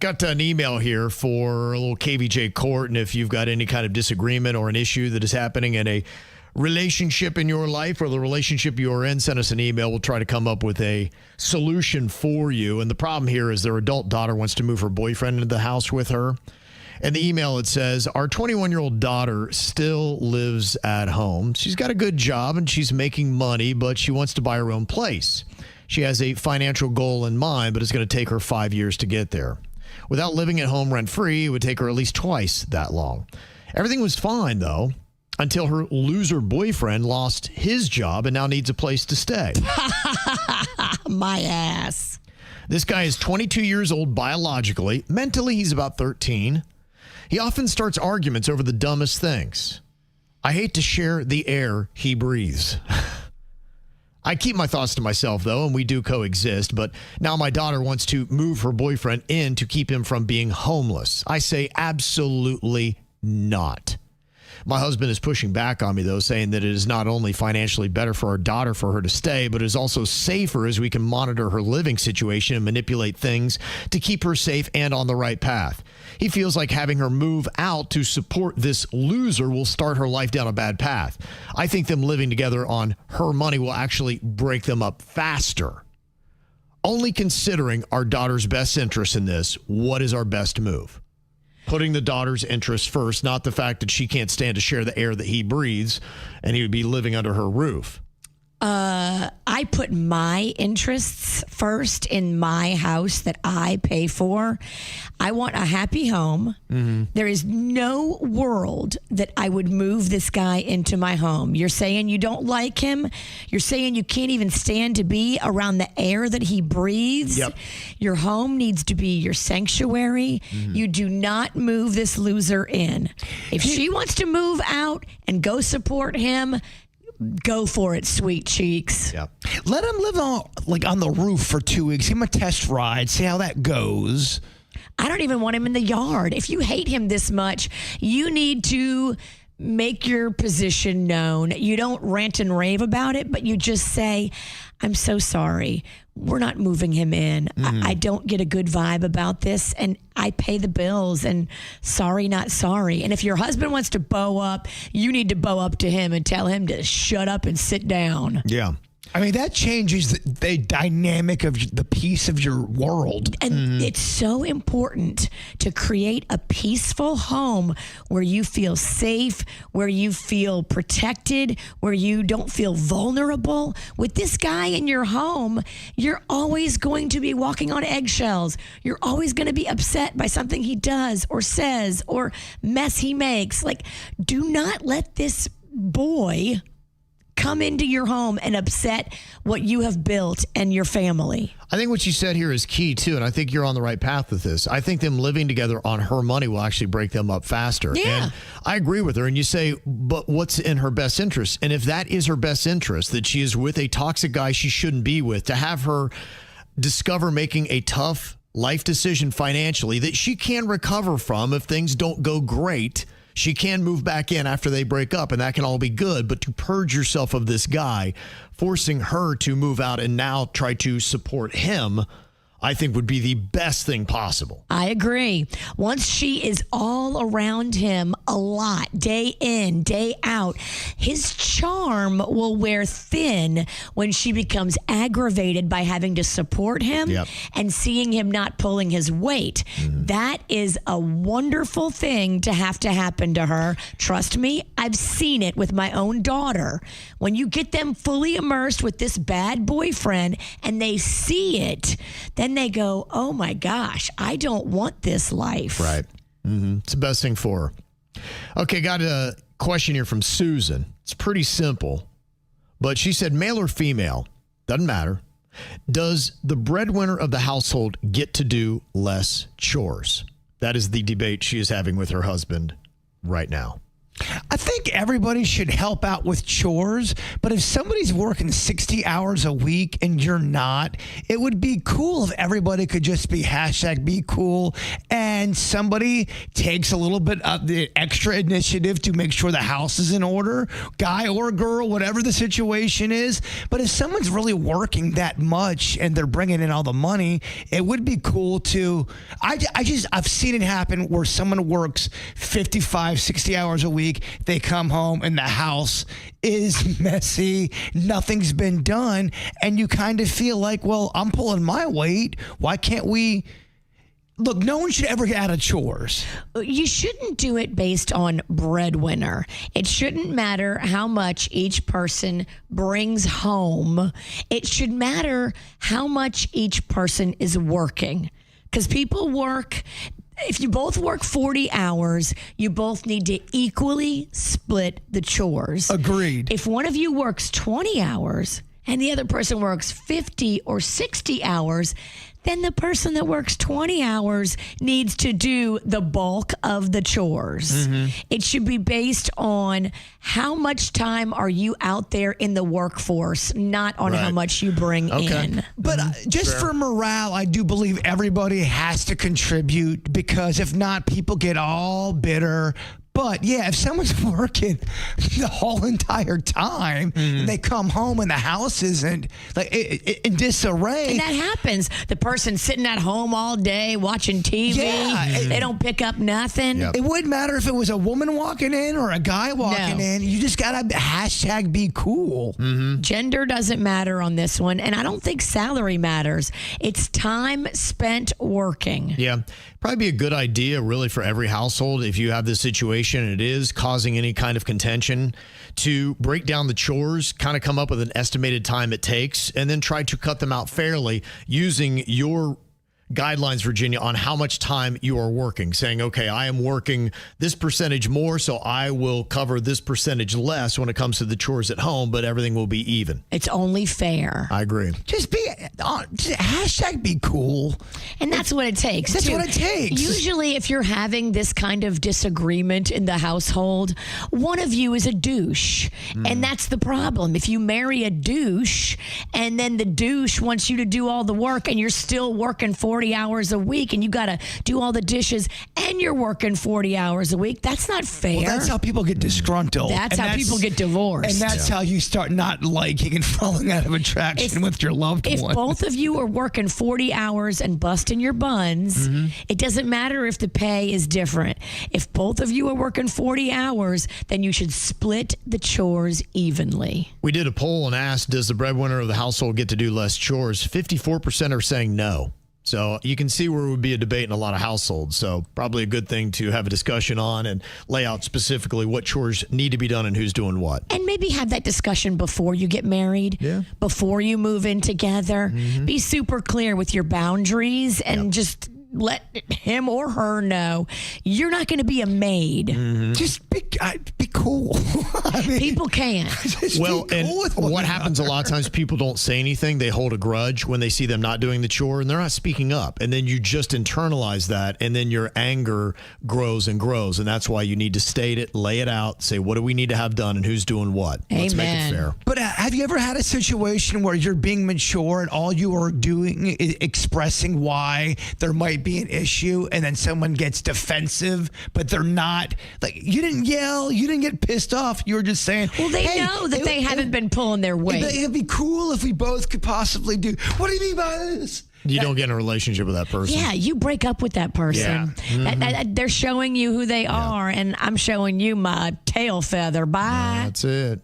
Got an email here for a little KVJ Court, and if you've got any kind of disagreement or an issue that is happening in a relationship in your life or the relationship you're in, send us an email. We'll try to come up with a solution for you. And the problem here is their adult daughter wants to move her boyfriend into the house with her. And the email, it says, our 21-year-old daughter still lives at home. She's got a good job and she's making money, but she wants to buy her own place. She has a financial goal in mind, but it's going to take her 5 years to get there. Without living at home rent-free, it would take her at least twice that long. Everything was fine, though, until her loser boyfriend lost his job and now needs a place to stay. My ass. This guy is 22 years old biologically. Mentally, he's about 13. He often starts arguments over the dumbest things. I hate to share the air he breathes. I keep my thoughts to myself, though, and we do coexist, but now my daughter wants to move her boyfriend in to keep him from being homeless. I say absolutely not. My husband is pushing back on me, though, saying that it is not only financially better for our daughter for her to stay, but it is also safer as we can monitor her living situation and manipulate things to keep her safe and on the right path. He feels like having her move out to support this loser will start her life down a bad path. I think them living together on her money will actually break them up faster. Only considering our daughter's best interest in this, what is our best move? Putting the daughter's interest first, not the fact that she can't stand to share the air that he breathes and he would be living under her roof. I put my interests first in my house that I pay for. I want a happy home. Mm-hmm. There is no world that I would move this guy into my home. You're saying you don't like him. You're saying you can't even stand to be around the air that he breathes. Yep. Your home needs to be your sanctuary. Mm-hmm. You do not move this loser in. If she wants to move out and go support him, go for it, sweet cheeks. Yeah. Let him live on the roof for 2 weeks. Give him a test ride. See how that goes. I don't even want him in the yard. If you hate him this much, you need to make your position known. You don't rant and rave about it, but you just say, I'm so sorry. We're not moving him in. I don't get a good vibe about this, and I pay the bills, and sorry, not sorry. And if your husband wants to bow up, you need to bow up to him and tell him to shut up and sit down. Yeah. I mean, that changes the dynamic of the peace of your world. And it's so important to create a peaceful home where you feel safe, where you feel protected, where you don't feel vulnerable. With this guy in your home, you're always going to be walking on eggshells. You're always going to be upset by something he does or says or mess he makes. Like, do not let this boy come into your home and upset what you have built and your family. I think what you said here is key, too, and I think you're on the right path with this. I think them living together on her money will actually break them up faster. Yeah. And I agree with her, and you say, but what's in her best interest? And if that is her best interest, that she is with a toxic guy she shouldn't be with, to have her discover making a tough life decision financially that she can recover from if things don't go great, she can move back in after they break up, and that can all be good. But to purge yourself of this guy, forcing her to move out and now try to support him, I think would be the best thing possible. I agree. Once she is all around him a lot, day in, day out, his charm will wear thin when she becomes aggravated by having to support him and seeing him not pulling his weight. That is a wonderful thing to have to happen to her. Trust me, I've seen it with my own daughter. When you get them fully immersed with this bad boyfriend and they see it, then they go, oh my gosh, I don't want this life. Right. It's the best thing for her. Okay, got a question here from Susan. It's pretty simple, but she said, male or female, doesn't matter. Does the breadwinner of the household get to do less chores? That is the debate she is having with her husband right now. I think everybody should help out with chores, but if somebody's working 60 hours a week and you're not, it would be cool if everybody could just be #BeCool and somebody takes a little bit of the extra initiative to make sure the house is in order, guy or girl, whatever the situation is. But if someone's really working that much and they're bringing in all the money, it would be cool to, I've seen it happen where someone works 55, 60 hours a week. They come home and the house is messy. Nothing's been done. And you kind of feel like, well, I'm pulling my weight. Why can't we? Look, no one should ever get out of chores. You shouldn't do it based on breadwinner. It shouldn't matter how much each person brings home. It should matter how much each person is working. Because people work. If you both work 40 hours, you both need to equally split the chores. Agreed. If one of you works 20 hours and the other person works 50 or 60 hours, then the person that works 20 hours needs to do the bulk of the chores. It should be based on how much time are you out there in the workforce, not on how much you bring in. But just for morale, I do believe everybody has to contribute, because if not, people get all bitter. But yeah, if someone's working the whole entire time and they come home and the house isn't like in disarray, and that happens. The person sitting at home all day watching TV, they don't pick up nothing. It wouldn't matter if it was a woman walking in or a guy walking in. You just gotta #BeCool. Gender doesn't matter on this one, and I don't think salary matters. It's time spent working. Yeah, probably be a good idea really for every household, if you have this situation and it is causing any kind of contention, to break down the chores, kind of come up with an estimated time it takes, and then try to cut them out fairly using your guidelines, Virginia, on how much time you are working, saying, okay, I am working this percentage more, so I will cover this percentage less when it comes to the chores at home, but everything will be even. It's only fair. I agree. Just #BeCool. And that's what it takes. That's what it takes. Usually, if you're having this kind of disagreement in the household, one of you is a douche. And that's the problem. If you marry a douche and then the douche wants you to do all the work and you're still working 40 hours a week and you got to do all the dishes and you're working 40 hours a week, that's not fair. Well, that's how people get disgruntled. That's how people get divorced. And that's how you start not liking and falling out of attraction with your loved If one. both of you are working 40 hours and busting your buns, it doesn't matter if the pay is different. If both of you are working 40 hours, then you should split the chores evenly. We did a poll and asked, does the breadwinner of the household get to do less chores? 54% are saying no. So you can see where it would be a debate in a lot of households. So probably a good thing to have a discussion on and lay out specifically what chores need to be done and who's doing what. And maybe have that discussion before you get married, before you move in together. Be super clear with your boundaries and just let him or her know you're not going to be a maid. Just be cool. I mean, people can't. Well, and what happens a lot of times, people don't say anything. They hold a grudge when they see them not doing the chore, and they're not speaking up. And then you just internalize that, and then your anger grows and grows. And that's why you need to state it, lay it out, say, what do we need to have done and who's doing what? Let's make it fair. But have you ever had a situation where you're being mature and all you are doing is expressing why there might be an issue, and then someone gets defensive, but they're not, like, you didn't yell, you didn't get pissed off, you were just saying, well, they know that they haven't been pulling their weight. It'd be cool if we both could possibly do, what do you mean by this? You don't get in a relationship with that person. Yeah, you break up with that person. They're showing you who they are, and I'm showing you my tail feather. Bye. That's it.